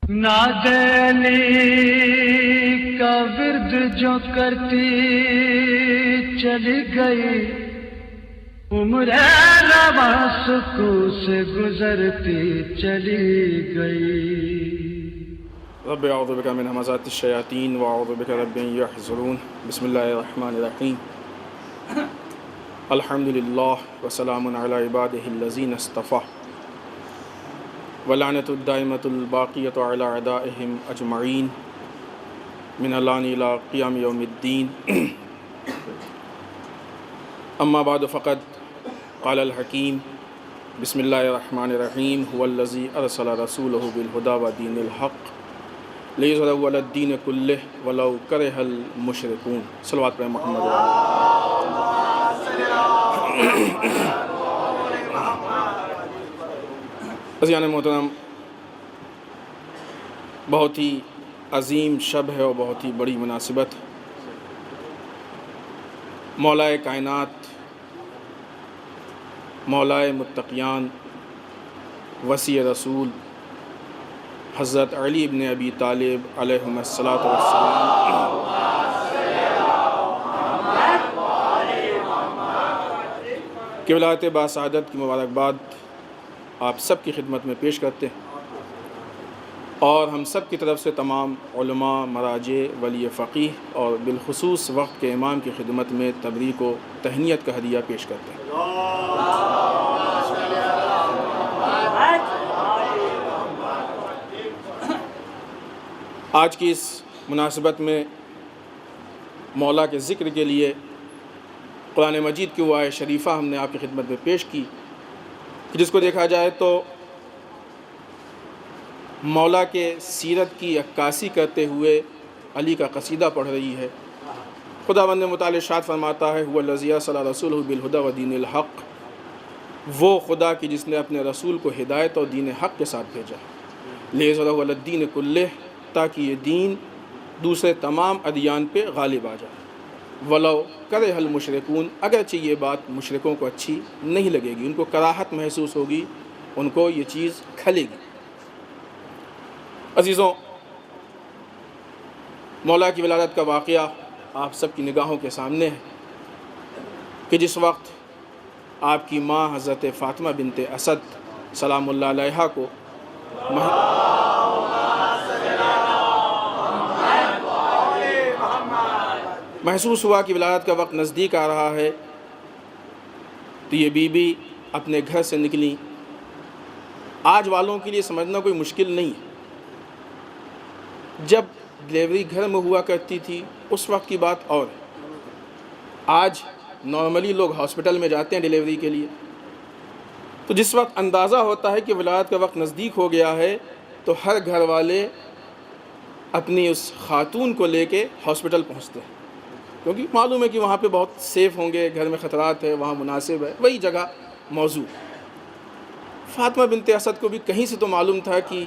نادلی کا ورد جو کرتی چلی گئی، عمر نواسکو سے گزرتی چلی گئی۔ رب اعوذ بک من همزات الشیاطین واعوذ بک رب ان یحضرون۔ بسم اللہ الرحمن الرحیم۔ الحمد للہ وسلام علی عبادہ الذین اصطفیٰ، ولعنۃ الدائمۃ الباقیۃ علی اعدائہم اجمعین من الان الی قیام یوم الدین۔ اما بعد فقد قال الحکیم بسم اللہ الرحمن الرحیم هو الذی ارسل رسولہ بالہدی ودین الحق لیظہرہ علی الدین کلہ ولو کرہ المشرکون۔ صلوات پر محمد۔ عزیزان محترم، بہت ہی عظیم شب ہے اور بہت ہی بڑی مناسبت۔ مولائے کائنات، مولائے متقیان، وسیع رسول حضرت علی ابن ابی طالب علیہم الصلاۃ والسلام کی ولایت باسعادت کی مبارکباد آپ سب کی خدمت میں پیش کرتے ہیں، اور ہم سب کی طرف سے تمام علماء، مراجع، ولی فقیہ اور بالخصوص وقت کے امام کی خدمت میں تبریک و تہنیت کا ہدیہ پیش کرتے ہیں۔ آج کی اس مناسبت میں مولا کے ذکر کے لیے قرآن مجید کی وہ آیت شریفہ ہم نے آپ کی خدمت میں پیش کی کہ جس کو دیکھا جائے تو مولا کے سیرت کی عکاسی کرتے ہوئے علی کا قصیدہ پڑھ رہی ہے۔ خداوند متعال ارشاد فرماتا ہے هو الذی ارسل رسولہ بالہدی ودین الحق، وہ خدا کی جس نے اپنے رسول کو ہدایت اور دین حق کے ساتھ بھیجا، لیظہرہ علی الدین کلہ، تاکہ یہ دین دوسرے تمام ادیان پہ غالب آ جائے، ولو کرہ المشرکون، اگرچہ یہ بات مشرکوں کو اچھی نہیں لگے گی، ان کو کراہت محسوس ہوگی، ان کو یہ چیز کھلے گی۔ عزیزوں، مولا کی ولادت کا واقعہ آپ سب کی نگاہوں کے سامنے ہے کہ جس وقت آپ کی ماں حضرت فاطمہ بنت اسد سلام اللہ علیہا کو محسوس ہوا کہ ولادت کا وقت نزدیک آ رہا ہے، تو یہ بی بی اپنے گھر سے نکلی۔ آج والوں کے لیے سمجھنا کوئی مشکل نہیں ہے، جب ڈلیوری گھر میں ہوا کرتی تھی اس وقت کی بات اور ہے۔ آج نارملی لوگ ہاسپٹل میں جاتے ہیں ڈلیوری کے لیے، تو جس وقت اندازہ ہوتا ہے کہ ولادت کا وقت نزدیک ہو گیا ہے تو ہر گھر والے اپنی اس خاتون کو لے کے ہاسپٹل پہنچتے ہیں، کیونکہ معلوم ہے کہ وہاں پہ بہت سیف ہوں گے، گھر میں خطرات ہے، وہاں مناسب ہے، وہی جگہ موضوع۔ فاطمہ بنت اسد کو بھی کہیں سے تو معلوم تھا کہ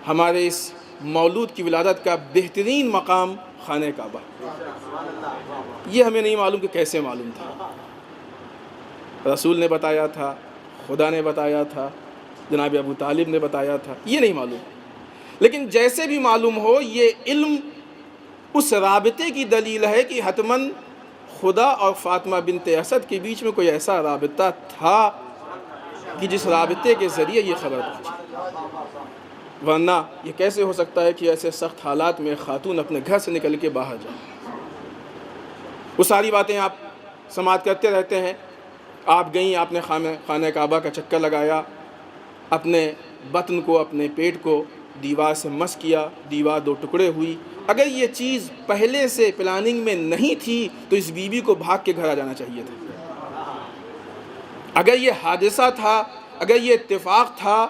ہمارے اس مولود کی ولادت کا بہترین مقام خانہ کعبہ، یہ ہمیں نہیں معلوم کہ کیسے معلوم تھا۔ رسول نے بتایا تھا، خدا نے بتایا تھا، جناب ابو طالب نے بتایا تھا، یہ نہیں معلوم، لیکن جیسے بھی معلوم ہو یہ علم اس رابطے کی دلیل ہے کہ حتماً خدا اور فاطمہ بنت اسد کے بیچ میں کوئی ایسا رابطہ تھا کہ جس رابطے کے ذریعے یہ خبر پہنچی، ورنہ یہ کیسے ہو سکتا ہے کہ ایسے سخت حالات میں خاتون اپنے گھر سے نکل کے باہر جائے۔ وہ ساری باتیں آپ سماعت کرتے رہتے ہیں۔ آپ گئیں، آپ نے خانہ کعبہ کا چکر لگایا، اپنے بطن کو، اپنے پیٹ کو دیوار سے مس کیا، دیوار دو ٹکڑے ہوئی۔ اگر یہ چیز پہلے سے پلاننگ میں نہیں تھی تو اس بی بی کو بھاگ کے گھر آ جانا چاہیے تھا۔ اگر یہ حادثہ تھا، اگر یہ اتفاق تھا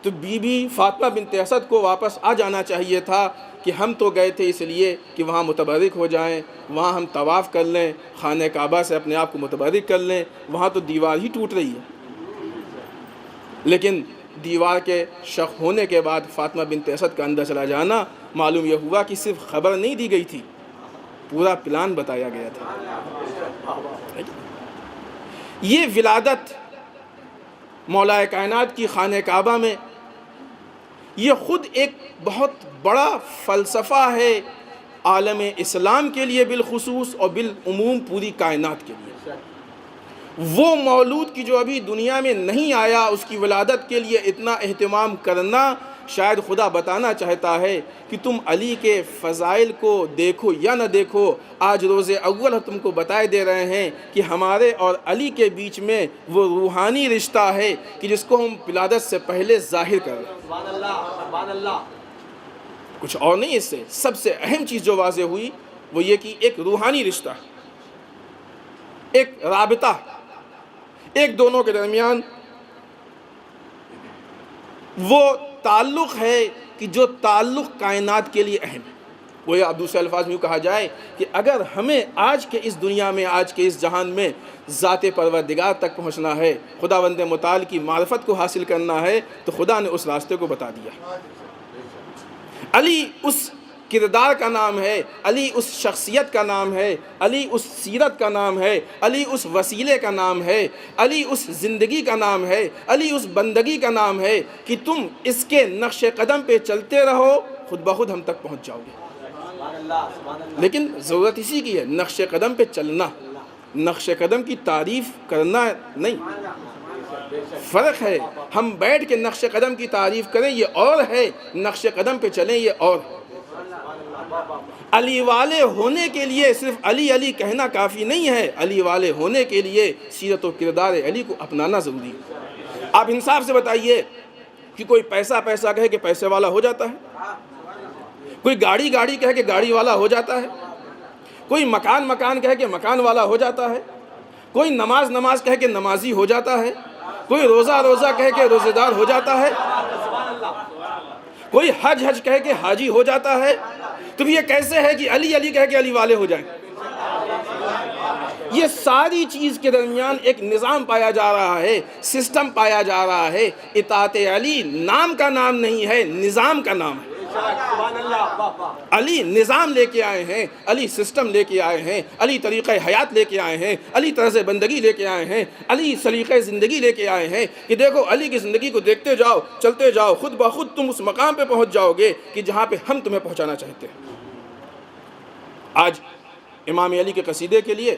تو بی بی فاطمہ بنت اسد کو واپس آ جانا چاہیے تھا کہ ہم تو گئے تھے اس لیے کہ وہاں متبرک ہو جائیں، وہاں ہم طواف کر لیں، خانہ کعبہ سے اپنے آپ کو متبرک کر لیں، وہاں تو دیوار ہی ٹوٹ رہی ہے۔ لیکن دیوار کے شق ہونے کے بعد فاطمہ بنت اسد کا اندر چلا جانا، معلوم یہ ہوا کہ صرف خبر نہیں دی گئی تھی، پورا پلان بتایا گیا تھا۔ یہ ولادت مولا کائنات کی خانہ کعبہ میں یہ خود ایک بہت بڑا فلسفہ ہے عالم اسلام کے لیے بالخصوص اور بالعموم پوری کائنات کے لیے۔ وہ مولود کی جو ابھی دنیا میں نہیں آیا، اس کی ولادت کے لیے اتنا اہتمام کرنا، شاید خدا بتانا چاہتا ہے کہ تم علی کے فضائل کو دیکھو یا نہ دیکھو، آج روز اول تم کو بتائے دے رہے ہیں کہ ہمارے اور علی کے بیچ میں وہ روحانی رشتہ ہے کہ جس کو ہم ولادت سے پہلے ظاہر کر رہے ہیں۔ سبحان اللہ، سبحان اللہ۔ کچھ اور نہیں، اس سے سب سے اہم چیز جو واضح ہوئی وہ یہ کہ ایک روحانی رشتہ، ایک رابطہ، ایک دونوں کے درمیان وہ تعلق ہے کہ جو تعلق کائنات کے لیے اہم ہے۔ وہ اب دوسرے الفاظ میں کہا جائے کہ اگر ہمیں آج کے اس دنیا میں، آج کے اس جہان میں ذات پروردگار تک پہنچنا ہے، خداوند متعال کی معرفت کو حاصل کرنا ہے، تو خدا نے اس راستے کو بتا دیا۔ علی اس کردار کا نام ہے، علی اس شخصیت کا نام ہے، علی اس سیرت کا نام ہے، علی اس وسیلے کا نام ہے، علی اس زندگی کا نام ہے، علی اس بندگی کا نام ہے کہ تم اس کے نقش قدم پہ چلتے رہو، خود بخود ہم تک پہنچ جاؤ گے۔ لیکن ضرورت اسی کی ہے، نقش قدم پہ چلنا، نقش قدم کی تعریف کرنا نہیں۔ فرق ہے، ہم بیٹھ کے نقش قدم کی تعریف کریں یہ اور ہے، نقش قدم پہ چلیں یہ اور ہے۔ علی والے ہونے کے لیے صرف علی علی کہنا کافی نہیں ہے، علی والے ہونے کے لیے سیرت و کردار علی کو اپنانا ضروری ہے۔ آپ انصاف سے بتائیے کہ کوئی پیسہ پیسہ کہے کہ پیسے والا ہو جاتا ہے، کوئی گاڑی گاڑی کہے کہ گاڑی والا ہو جاتا ہے، کوئی مکان مکان کہے کہ مکان والا ہو جاتا ہے، کوئی نماز نماز کہے کہ نمازی ہو جاتا ہے، کوئی روزہ روزہ کہے کہ روزہ دار ہو جاتا ہے، کوئی حج حج کہے کہ حاجی ہو جاتا ہے۔ تو یہ کیسے ہے کہ علی علی کہہ کے علی والے ہو جائیں؟ یہ ساری چیز کے درمیان ایک نظام پایا جا رہا ہے، سسٹم پایا جا رہا ہے۔ اطاعت علی نام کا نام نہیں ہے، نظام کا نام ہے۔ علی نظام لے کے آئے ہیں، علی سسٹم لے کے آئے ہیں، علی طریقہ حیات لے کے آئے ہیں، علی طرز بندگی لے کے آئے ہیں، علی سلیقہ زندگی لے کے آئے ہیں کہ دیکھو علی کی زندگی کو دیکھتے جاؤ، چلتے جاؤ، خود بخود تم اس مقام پہ پہنچ جاؤ گے کہ جہاں پہ ہم تمہیں پہنچانا چاہتے ہیں۔ آج امام علی کے قصیدے کے لیے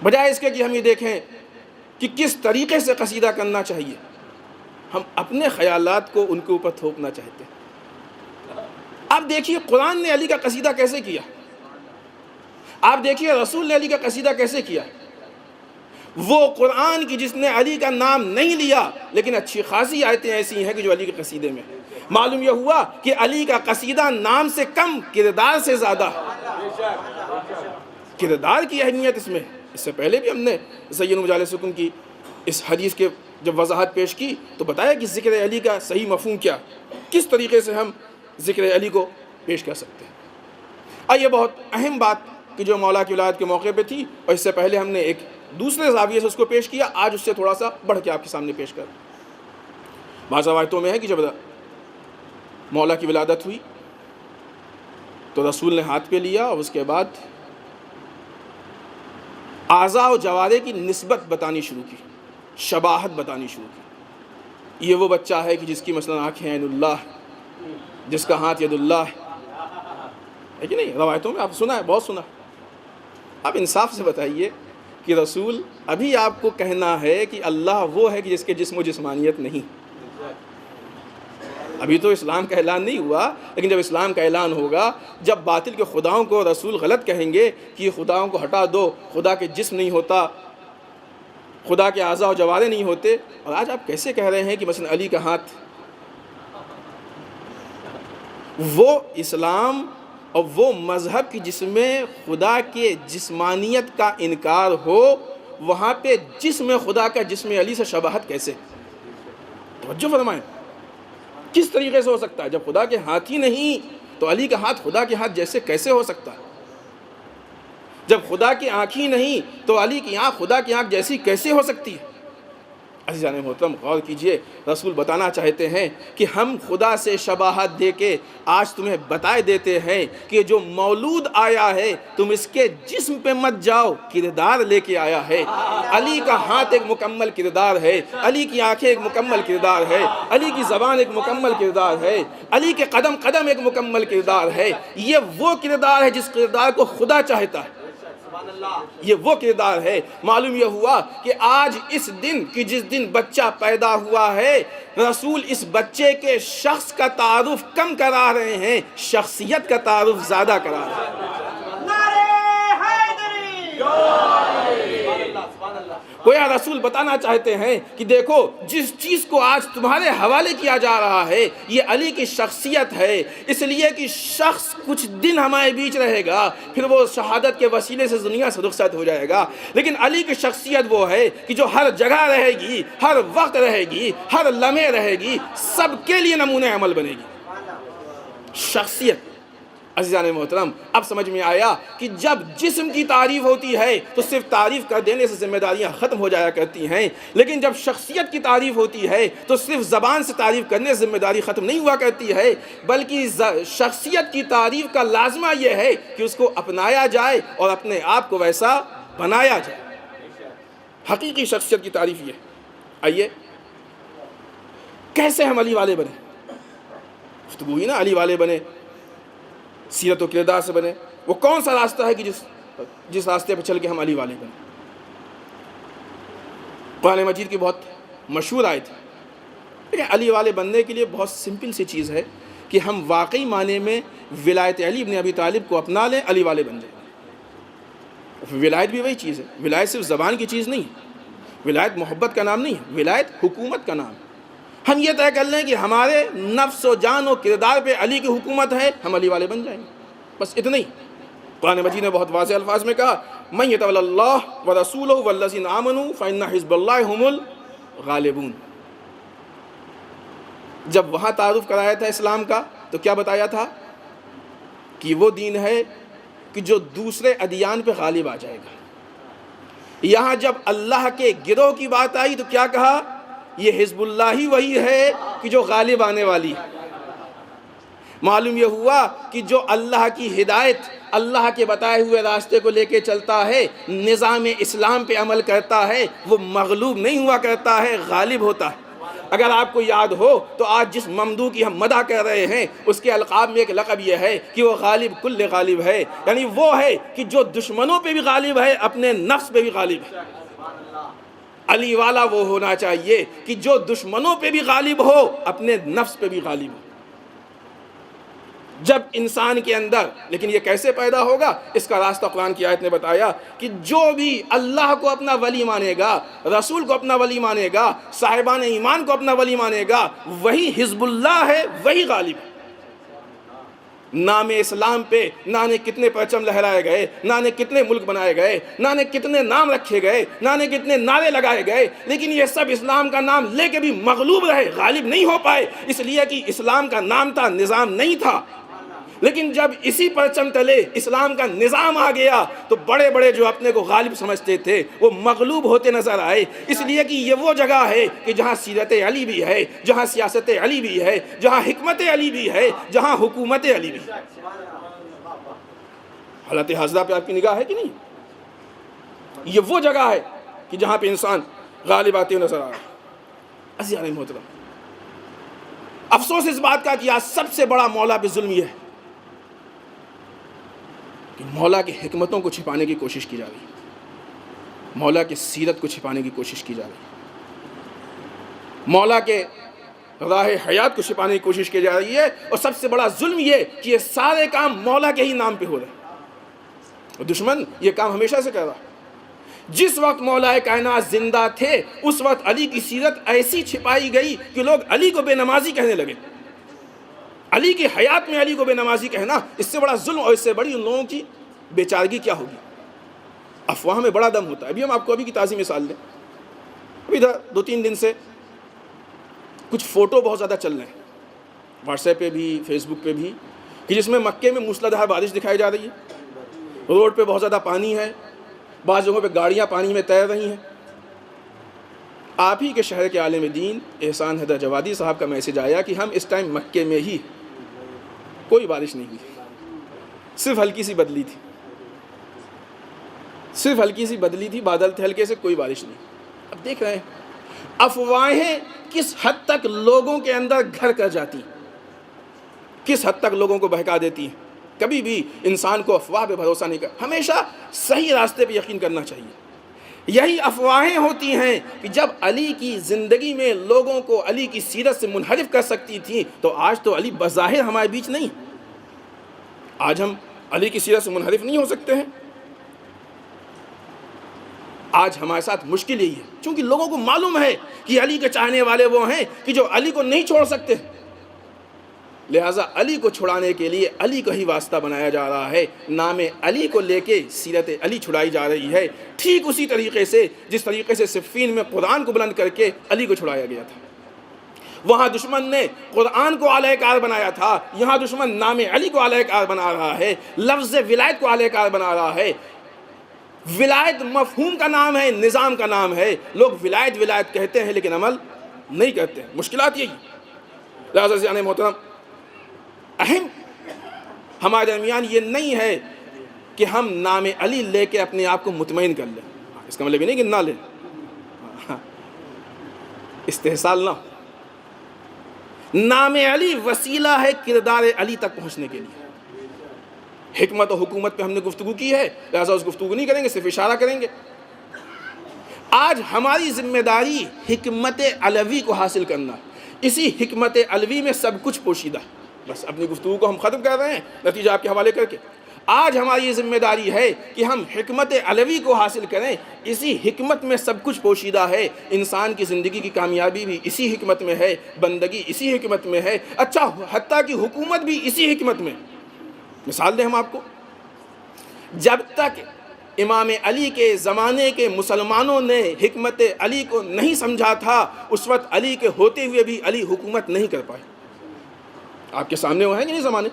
بجائے اس کے کہ ہم یہ دیکھیں کہ کس طریقے سے قصیدہ کرنا چاہیے، ہم اپنے خیالات کو ان کے اوپر تھوپنا چاہتے ہیں۔ آپ دیکھیے قرآن نے علی کا قصیدہ کیسے کیا، آپ دیکھیے رسول نے علی کا قصیدہ کیسے کیا۔ وہ قرآن کی جس نے علی کا نام نہیں لیا لیکن اچھی خاصی آیتیں ایسی ہیں کہ جو علی کے قصیدے میں، معلوم یہ ہوا کہ علی کا قصیدہ نام سے کم کردار سے زیادہ، کردار کی اہمیت اس میں۔ اس سے پہلے بھی ہم نے زین مجالسکم کی اس حدیث کے جب وضاحت پیش کی تو بتایا کہ ذکر علی کا صحیح مفہوم کیا، کس طریقے سے ہم ذکر علی کو پیش کر سکتے ہیں۔ یہ بہت اہم بات کہ جو مولا کی ولادت کے موقع پہ تھی، اور اس سے پہلے ہم نے ایک دوسرے زاویے سے اس کو پیش کیا، آج اس سے تھوڑا سا بڑھ کے آپ کے سامنے پیش کر۔ بعض روایتوں میں ہے کہ جب مولا کی ولادت ہوئی تو رسول نے ہاتھ پہ لیا اور اس کے بعد اعضاء و جوارح کی نسبت بتانی شروع کی، شباہت بتانی شروع کی۔ یہ وہ بچہ ہے کہ جس کی مثلا آنکھیں عین اللہ، جس کا ہاتھ ید اللہ ہے کہ نہیں؟ روایتوں میں آپ سنا ہے، بہت سنا۔ آپ انصاف سے بتائیے کہ رسول ابھی آپ کو کہنا ہے کہ اللہ وہ ہے کہ جس کے جسم و جسمانیت نہیں۔ ابھی تو اسلام کا اعلان نہیں ہوا، لیکن جب اسلام کا اعلان ہوگا، جب باطل کے خداؤں کو رسول غلط کہیں گے کہ یہ خداؤں کو ہٹا دو، خدا کے جسم نہیں ہوتا، خدا کے اعضاء و جوارح نہیں ہوتے، اور آج آپ کیسے کہہ رہے ہیں کہ مثلا علی کا ہاتھ، وہ اسلام اور وہ مذہب کی جس میں خدا کے جسمانیت کا انکار ہو، وہاں پہ جسم خدا کا جسم علی سے شباہت کیسے؟ توجہ فرمائیں، کس طریقے سے ہو سکتا ہے؟ جب خدا کے ہاتھ ہی نہیں تو علی کا ہاتھ خدا کے ہاتھ جیسے کیسے ہو سکتا ہے؟ جب خدا کی آنکھ ہی نہیں تو علی کی آنکھ خدا کی آنکھ جیسی کیسے ہو سکتی ہے؟ عزیزان محترم غور کیجئے، رسول بتانا چاہتے ہیں کہ ہم خدا سے شباہت دے کے آج تمہیں بتائے دیتے ہیں کہ جو مولود آیا ہے تم اس کے جسم پہ مت جاؤ، کردار لے کے آیا ہے۔ علی کا ہاتھ ایک مکمل کردار ہے، علی کی آنکھیں ایک مکمل کردار ہے، علی کی زبان ایک مکمل کردار ہے، علی کے قدم قدم ایک مکمل کردار ہے۔ یہ وہ کردار ہے جس کردار کو خدا چاہتا ہے، یہ وہ کردار ہے۔ معلوم یہ ہوا کہ آج اس دن کی جس دن بچہ پیدا ہوا ہے، رسول اس بچے کے شخص کا تعارف کم کرا رہے ہیں، شخصیت کا تعارف زیادہ کرا رہے ہیں۔ گویا رسول بتانا چاہتے ہیں کہ دیکھو جس چیز کو آج تمہارے حوالے کیا جا رہا ہے یہ علی کی شخصیت ہے، اس لیے کہ شخص کچھ دن ہمارے بیچ رہے گا، پھر وہ شہادت کے وسیلے سے دنیا سے رخصت ہو جائے گا، لیکن علی کی شخصیت وہ ہے کہ جو ہر جگہ رہے گی، ہر وقت رہے گی، ہر لمحے رہے گی، سب کے لیے نمونہ عمل بنے گی۔ شخصیت عزیزان محترم، اب سمجھ میں آیا کہ جب جسم کی تعریف ہوتی ہے تو صرف تعریف کر دینے سے ذمہ داریاں ختم ہو جایا کرتی ہیں، لیکن جب شخصیت کی تعریف ہوتی ہے تو صرف زبان سے تعریف کرنے سے ذمہ داری ختم نہیں ہوا کرتی ہے، بلکہ شخصیت کی تعریف کا لازمہ یہ ہے کہ اس کو اپنایا جائے اور اپنے آپ کو ویسا بنایا جائے۔ حقیقی شخصیت کی تعریف یہ۔ آئیے کیسے ہم علی والے بنے؟ گفتگو ہی نا علی والے بنے، سیرت و کردار سے بنے۔ وہ کون سا راستہ ہے کہ جس راستے پہ چل کے ہم علی والے بنے؟ قرآن مجید کی بہت مشہور آیت ہے، لیکن علی والے بننے کے لیے بہت سمپل سی چیز ہے کہ ہم واقعی معنی میں ولایت علی بن ابی طالب کو اپنا لیں، علی والے بن جائیں۔ ولایت بھی وہی چیز ہے، ولایت صرف زبان کی چیز نہیں ہے، ولایت محبت کا نام نہیں ہے، ولایت حکومت کا نام ہے۔ ہم یہ طے کر لیں کہ ہمارے نفس و جان و کردار پہ علی کی حکومت ہے، ہم علی والے بن جائیں گے، بس اتنا ہی۔ قرآن مجید نے بہت واضح الفاظ میں کہا مَن يَتَوَلَّ اللَّهَ وَرَسُولَهُ وَالَّذِينَ آمَنُوا فَإِنَّ حِزْبَ اللَّهِ هُمُ الْغَالِبُونَ۔ جب وہاں تعارف کرایا تھا اسلام کا تو کیا بتایا تھا کہ وہ دین ہے کہ جو دوسرے ادیان پہ غالب آ جائے گا۔ یہاں جب اللہ کے گروہ کی بات آئی تو کیا کہا؟ یہ حزب اللہ ہی وہی ہے کہ جو غالب آنے والی ہے۔ معلوم یہ ہوا کہ جو اللہ کی ہدایت، اللہ کے بتائے ہوئے راستے کو لے کے چلتا ہے، نظام اسلام پہ عمل کرتا ہے، وہ مغلوب نہیں ہوا کرتا ہے، غالب ہوتا ہے۔ اگر آپ کو یاد ہو تو آج جس ممدوح کی ہم مدح کر رہے ہیں اس کے القاب میں ایک لقب یہ ہے کہ وہ غالب کل غالب ہے، یعنی وہ ہے کہ جو دشمنوں پہ بھی غالب ہے، اپنے نفس پہ بھی غالب ہے۔ علی والا وہ ہونا چاہیے کہ جو دشمنوں پہ بھی غالب ہو، اپنے نفس پہ بھی غالب ہو۔ جب انسان کے اندر، لیکن یہ کیسے پیدا ہوگا؟ اس کا راستہ قرآن کی آیت نے بتایا کہ جو بھی اللہ کو اپنا ولی مانے گا، رسول کو اپنا ولی مانے گا، صاحبان ایمان کو اپنا ولی مانے گا، وہی حزب اللہ ہے، وہی غالب ہے۔ نام اسلام پہ نہ نے کتنے پرچم لہرائے گئے، نہ نے کتنے ملک بنائے گئے، نہ نے کتنے نام رکھے گئے، نہ نے کتنے نعرے لگائے گئے، لیکن یہ سب اسلام کا نام لے کے بھی مغلوب رہے، غالب نہیں ہو پائے، اس لیے کہ اسلام کا نام تھا، نظام نہیں تھا۔ لیکن جب اسی پرچم تلے اسلام کا نظام آ گیا تو بڑے بڑے جو اپنے کو غالب سمجھتے تھے وہ مغلوب ہوتے نظر آئے، اس لیے کہ یہ وہ جگہ ہے کہ جہاں سیرت علی بھی ہے، جہاں سیاست علی بھی ہے، جہاں حکمت علی بھی ہے، جہاں حکومت علی بھی ہے۔ حالت حاضرہ پہ آپ کی نگاہ ہے کہ نہیں؟ یہ وہ جگہ ہے کہ جہاں پہ انسان غالب آتے ہوئے نظر آ رہا ہے۔ عزیزان محترم، افسوس اس بات کا کہ آج سب سے بڑا مولا پہ ظلم یہ ہے کہ مولا کی حکمتوں کو چھپانے کی کوشش کی جا رہی ہے، مولا کی سیرت کو چھپانے کی کوشش کی جا رہی ہے، مولا کے راہ حیات کو چھپانے کی کوشش کی جا رہی ہے، اور سب سے بڑا ظلم یہ کہ یہ سارے کام مولا کے ہی نام پہ ہو رہے ہیں، اور دشمن یہ کام ہمیشہ سے کر رہا ہے۔ جس وقت مولا کائنات زندہ تھے اس وقت علی کی سیرت ایسی چھپائی گئی کہ لوگ علی کو بے نمازی کہنے لگے۔ علی کی حیات میں علی کو بے نمازی کہنا، اس سے بڑا ظلم اور اس سے بڑی ان لوگوں کی بیچارگی کیا ہوگی؟ افواہ میں بڑا دم ہوتا ہے۔ ابھی ہم آپ کو ابھی کی تازی مثال دیں، ابھی 2-3 دن سے کچھ فوٹو بہت زیادہ چل رہے ہیں واٹس ایپ پہ بھی، فیس بک پہ بھی، کہ جس میں مکے میں موسلادھار بارش دکھائی جا رہی ہے، روڈ پہ بہت زیادہ پانی ہے، بعض جگہوں پہ گاڑیاں پانی میں تیر رہی ہیں۔ آپ ہی کے شہر کے عالم دین احسان حیدر جوادی صاحب کا میسج آیا کہ ہم اس ٹائم مکے میں ہی، کوئی بارش نہیں ہوئی، صرف ہلکی سی بدلی تھی، صرف ہلکی سی بدلی تھی، بادل تھے ہلکے سے، کوئی بارش نہیں۔ اب دیکھ رہے ہیں افواہیں کس حد تک لوگوں کے اندر گھر کر جاتی ہیں، کس حد تک لوگوں کو بہکا دیتی ہیں۔ کبھی بھی انسان کو افواہ پہ بھروسہ نہیں کرنا، ہمیشہ صحیح راستے پہ یقین کرنا چاہیے۔ یہی افواہیں ہوتی ہیں کہ جب علی کی زندگی میں لوگوں کو علی کی سیرت سے منحرف کر سکتی تھیں، تو آج تو علی بظاہر ہمارے بیچ نہیں، آج ہم علی کی سیرت سے منحرف نہیں ہو سکتے ہیں۔ آج ہمارے ساتھ مشکل یہی ہے، چونکہ لوگوں کو معلوم ہے کہ علی کے چاہنے والے وہ ہیں کہ جو علی کو نہیں چھوڑ سکتے، لہٰذا علی کو چھڑانے کے لیے علی کا ہی واسطہ بنایا جا رہا ہے، نام علی کو لے کے سیرت علی چھڑائی جا رہی ہے، ٹھیک اسی طریقے سے جس طریقے سے صفین میں قرآن کو بلند کر کے علی کو چھڑایا گیا تھا۔ وہاں دشمن نے قرآن کو اعلی کار بنایا تھا، یہاں دشمن نام علی کو اعلی کار بنا رہا ہے، لفظ ولایت کو اعلی کار بنا رہا ہے۔ ولایت مفہوم کا نام ہے، نظام کا نام ہے، لوگ ولایت ولایت کہتے ہیں لیکن عمل نہیں کرتے ہیں، مشکلات یہی۔ لہٰذا عزیزان محترم، اہم ہمارے درمیان یہ نہیں ہے کہ ہم نام علی لے کے اپنے آپ کو مطمئن کر لیں، اس کا مطلب یہ نہیں کہ نہ لیں، استحصال نہ ہو۔ نام علی وسیلہ ہے کردار علی تک پہنچنے کے لیے۔ حکمت و حکومت پہ ہم نے گفتگو کی ہے، لہٰذا اس گفتگو نہیں کریں گے، صرف اشارہ کریں گے۔ آج ہماری ذمہ داری حکمت علوی کو حاصل کرنا، اسی حکمت علوی میں سب کچھ پوشیدہ ہے۔ بس اپنی گفتگو کو ہم ختم کر رہے ہیں، نتیجہ آپ کے حوالے کر کے۔ آج ہماری یہ ذمہ داری ہے کہ ہم حکمت علوی کو حاصل کریں، اسی حکمت میں سب کچھ پوشیدہ ہے۔ انسان کی زندگی کی کامیابی بھی اسی حکمت میں ہے، بندگی اسی حکمت میں ہے، اچھا حتیٰ کہ حکومت بھی اسی حکمت میں۔ مثال دیں ہم آپ کو، جب تک امام علی کے زمانے کے مسلمانوں نے حکمت علی کو نہیں سمجھا تھا، اس وقت علی کے ہوتے ہوئے بھی علی حکومت نہیں کر پائے۔ آپ کے سامنے وہ ہیں کہ نہیں زمانے؟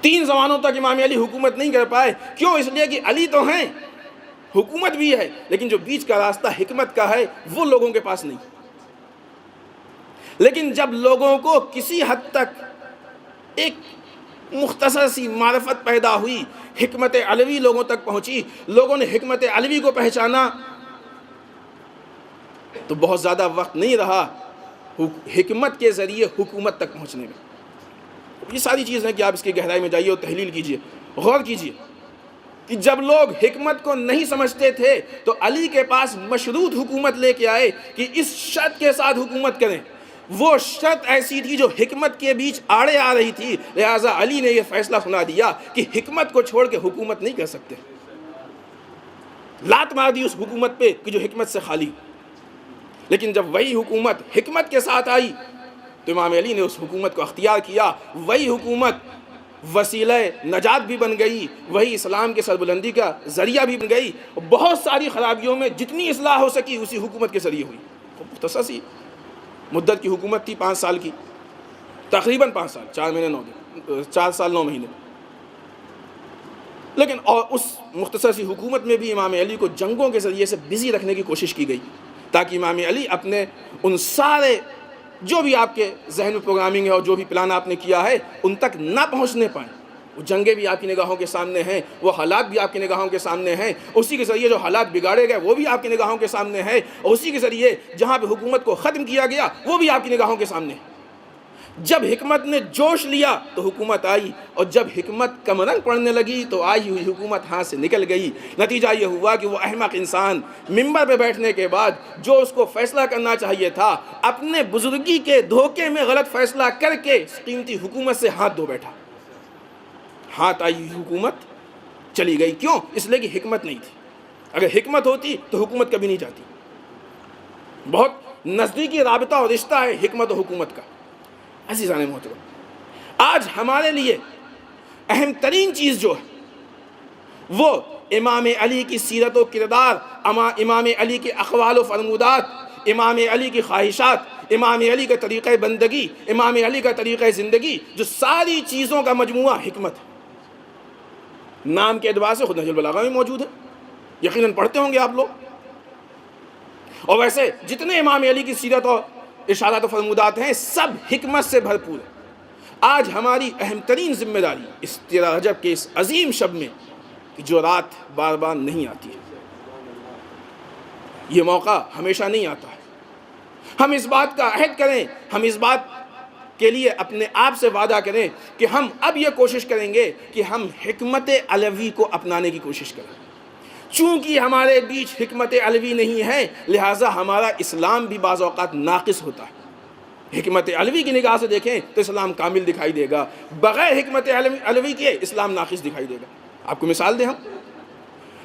3 زمانوں تک امام علی حکومت نہیں کر پائے، کیوں؟ اس لیے کہ علی تو ہیں، حکومت بھی ہے، لیکن جو بیچ کا راستہ حکمت کا ہے وہ لوگوں کے پاس نہیں۔ لیکن جب لوگوں کو کسی حد تک ایک مختصر سی معرفت پیدا ہوئی، حکمت علوی لوگوں تک پہنچی، لوگوں نے حکمت علوی کو پہچانا، تو بہت زیادہ وقت نہیں رہا حکمت کے ذریعے حکومت تک پہنچنے میں۔ یہ ساری چیزیں کہ آپ اس کی گہرائی میں جائیے اور تحلیل کیجیے، غور کیجیے کہ جب لوگ حکمت کو نہیں سمجھتے تھے تو علی کے پاس مشروط حکومت لے کے آئے کہ اس شرط کے ساتھ حکومت کریں۔ وہ شرط ایسی تھی جو حکمت کے بیچ آڑے آ رہی تھی، لہٰذا علی نے یہ فیصلہ سنا دیا کہ حکمت کو چھوڑ کے حکومت نہیں کر سکتے۔ لات مار دی اس حکومت پہ کہ جو حکمت سے خالی۔ لیکن جب وہی حکومت حکمت کے ساتھ آئی تو امام علی نے اس حکومت کو اختیار کیا، وہی حکومت وسیلہ نجات بھی بن گئی، وہی اسلام کے سربلندی کا ذریعہ بھی بن گئی، بہت ساری خرابیوں میں جتنی اصلاح ہو سکی اسی حکومت کے ذریعے ہوئی۔ مختصر سی مدت کی حکومت تھی، 5 سال کی، تقریباً 5 سال، 4 مہینے 9 دن، 4 سال 9 مہینے۔ لیکن اور اس مختصر سی حکومت میں بھی امام علی کو جنگوں کے ذریعے سے بزی رکھنے کی کوشش کی گئی، تاکہ امام علی اپنے ان سارے جو بھی آپ کے ذہن میں پروگرامنگ ہے اور جو بھی پلان آپ نے کیا ہے ان تک نہ پہنچنے پائیں۔ وہ جنگیں بھی آپ کی نگاہوں کے سامنے ہیں، وہ حالات بھی آپ کی نگاہوں کے سامنے ہیں، اسی کے ذریعے جو حالات بگاڑے گئے وہ بھی آپ کی نگاہوں کے سامنے ہیں، اور اسی کے ذریعے جہاں پہ حکومت کو ختم کیا گیا وہ بھی آپ کی نگاہوں کے سامنے ہے۔ جب حکمت نے جوش لیا تو حکومت آئی، اور جب حکمت کم رنگ پڑنے لگی تو آئی ہوئی حکومت ہاتھ سے نکل گئی۔ نتیجہ یہ ہوا کہ وہ احمق انسان منبر پہ بیٹھنے کے بعد جو اس کو فیصلہ کرنا چاہیے تھا، اپنے بزرگی کے دھوکے میں غلط فیصلہ کر کے اس قیمتی حکومت سے ہاتھ دھو بیٹھا۔ ہاتھ آئی ہوئی حکومت چلی گئی، کیوں؟ اس لیے کہ حکمت نہیں تھی۔ اگر حکمت ہوتی تو حکومت کبھی نہیں جاتی۔ بہت نزدیکی رابطہ اور رشتہ ہے حکمت و حکومت کا۔ عزیزان محترم، آج ہمارے لیے اہم ترین چیز جو ہے وہ امام علی کی سیرت و کردار، امام علی کے اقوال و فرمودات، امام علی کی خواہشات، امام علی کا طریقہ بندگی، امام علی کا طریقہ زندگی، جو ساری چیزوں کا مجموعہ حکمت ہے۔ نام کے اعتبار سے خود نہج البلاغہ میں موجود ہے، یقیناً پڑھتے ہوں گے آپ لوگ۔ اور ویسے جتنے امام علی کی سیرت اور ارشادات و فرمودات ہیں سب حکمت سے بھرپور ہیں۔ آج ہماری اہم ترین ذمہ داری اس 13 رجب کے اس عظیم شب میں کہ جو رات بار بار نہیں آتی ہے، یہ موقع ہمیشہ نہیں آتا ہے، ہم اس بات کا عہد کریں، ہم اس بات کے لیے اپنے آپ سے وعدہ کریں کہ ہم اب یہ کوشش کریں گے کہ ہم حکمت علوی کو اپنانے کی کوشش کریں۔ چونکہ ہمارے بیچ حکمت علوی نہیں ہے، لہٰذا ہمارا اسلام بھی بعض اوقات ناقص ہوتا ہے۔ حکمت علوی کی نگاہ سے دیکھیں تو اسلام کامل دکھائی دے گا، بغیر حکمت علوی کے اسلام ناقص دکھائی دے گا۔ آپ کو مثال دیں، ہم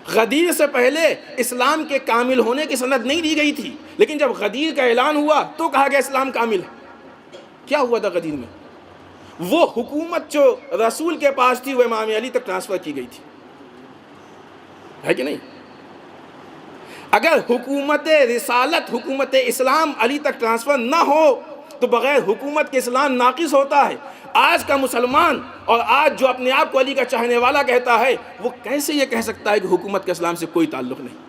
غدیر سے پہلے اسلام کے کامل ہونے کی سند نہیں دی گئی تھی، لیکن جب غدیر کا اعلان ہوا تو کہا گیا اسلام کامل ہے۔ کیا ہوا تھا غدیر میں؟ وہ حکومت جو رسول کے پاس تھی وہ امام علی تک ٹرانسفر کی گئی تھی، ہے کہ نہیں؟ اگر حکومت رسالت، حکومت اسلام علی تک ٹرانسفر نہ ہو تو بغیر حکومت کے اسلام ناقص ہوتا ہے۔ آج کا مسلمان اور آج جو اپنے آپ کو علی کا چاہنے والا کہتا ہے، وہ کیسے یہ کہہ سکتا ہے کہ حکومت کے اسلام سے کوئی تعلق نہیں؟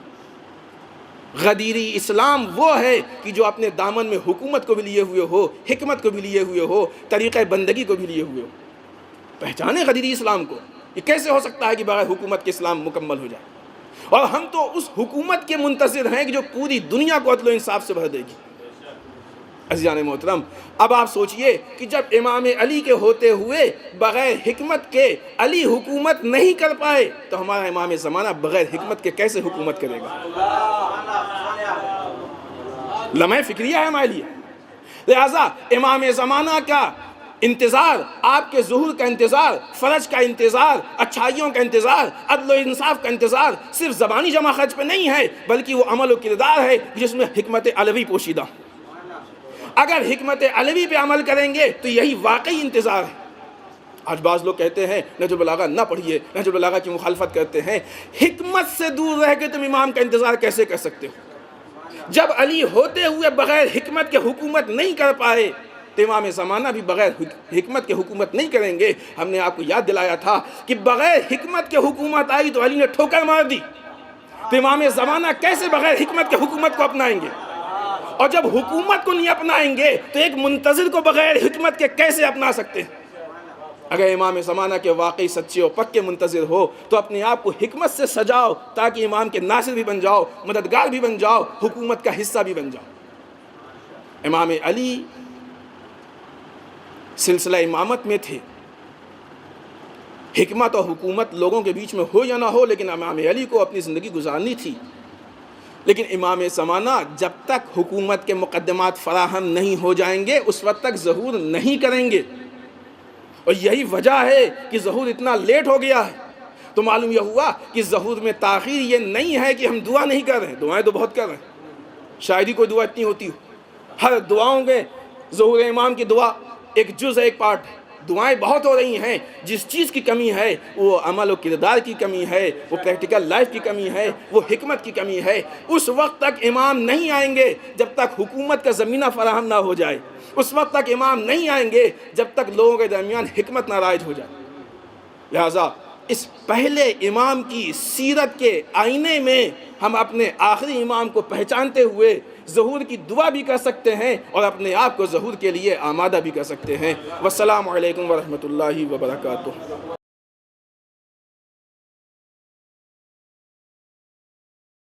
غدیری اسلام وہ ہے کہ جو اپنے دامن میں حکومت کو بھی لیے ہوئے ہو، حکمت کو بھی لیے ہوئے ہو، طریقہ بندگی کو بھی لیے ہوئے ہو۔ پہچانے غدیری اسلام کو، یہ کیسے ہو سکتا ہے کہ بغیر حکومت کے اسلام مکمل ہو جائے؟ اور ہم تو اس حکومت کے منتظر ہیں کہ جو پوری دنیا کو عدل و انصاف سے بھر دے گی۔ عزیزان محترم، اب آپ سوچئے کہ جب امام علی کے ہوتے ہوئے بغیر حکمت کے علی حکومت نہیں کر پائے تو ہمارا امام زمانہ بغیر حکمت کے کیسے حکومت کرے گا؟ لمحہ فکریہ ہے ہمارے لیے۔ لہٰذا امام زمانہ کا انتظار، آپ کے ظہور کا انتظار، فرج کا انتظار، اچھائیوں کا انتظار، عدل و انصاف کا انتظار صرف زبانی جمع خرچ پہ نہیں ہے، بلکہ وہ عمل و کردار ہے جس میں حکمت علوی پوشیدہ۔ اگر حکمت علوی پہ عمل کریں گے تو یہی واقعی انتظار ہے۔ آج بعض لوگ کہتے ہیں نہج البلاغہ نہ پڑھیے، نہج البلاغہ کی مخالفت کرتے ہیں۔ حکمت سے دور رہ کے تم امام کا انتظار کیسے کر سکتے ہو؟ جب علی ہوتے ہوئے بغیر حکمت کے حکومت نہیں کر پائے تو امام زمانہ بھی بغیر حکمت کے حکومت نہیں کریں گے۔ ہم نے آپ کو یاد دلایا تھا کہ بغیر حکمت کے حکومت آئی تو علی نے ٹھوکر مار دی، تو امام زمانہ کیسے بغیر حکمت کے حکومت کو اپنائیں گے؟ اور جب حکومت کو نہیں اپنائیں گے تو ایک منتظر کو بغیر حکمت کے کیسے اپنا سکتے ہیں؟ اگر امام زمانہ کے واقعی سچے اور پکے منتظر ہو تو اپنے آپ کو حکمت سے سجاؤ تاکہ امام کے ناصر بھی بن جاؤ، مددگار بھی بن جاؤ، حکومت کا حصہ بھی بن جاؤ۔ امام علی سلسلہ امامت میں تھے، حکمت اور حکومت لوگوں کے بیچ میں ہو یا نہ ہو، لیکن امام علی کو اپنی زندگی گزارنی تھی۔ لیکن امام زمانہ جب تک حکومت کے مقدمات فراہم نہیں ہو جائیں گے اس وقت تک ظہور نہیں کریں گے، اور یہی وجہ ہے کہ ظہور اتنا لیٹ ہو گیا ہے۔ تو معلوم یہ ہوا کہ ظہور میں تاخیر یہ نہیں ہے کہ ہم دعا نہیں کر رہے ہیں، دعائیں تو بہت کر رہے ہیں، شاید ہی کوئی دعا اتنی ہوتی ہو۔ ہر دعاؤں میں ظہور امام کی دعا ایک جز ایک پارٹ ہے، دعائیں بہت ہو رہی ہیں۔ جس چیز کی کمی ہے وہ عمل و کردار کی کمی ہے، وہ پریکٹیکل لائف کی کمی ہے، وہ حکمت کی کمی ہے۔ اس وقت تک امام نہیں آئیں گے جب تک حکومت کا زمینہ فراہم نہ ہو جائے، اس وقت تک امام نہیں آئیں گے جب تک لوگوں کے درمیان حکمت نہ رائج ہو جائے۔ لہٰذا اس پہلے امام کی سیرت کے آئینے میں ہم اپنے آخری امام کو پہچانتے ہوئے ظہور کی دعا بھی کر سکتے ہیں اور اپنے آپ کو ظہور کے لیے آمادہ بھی کر سکتے ہیں۔ والسلام علیکم ورحمۃ اللہ وبرکاتہ۔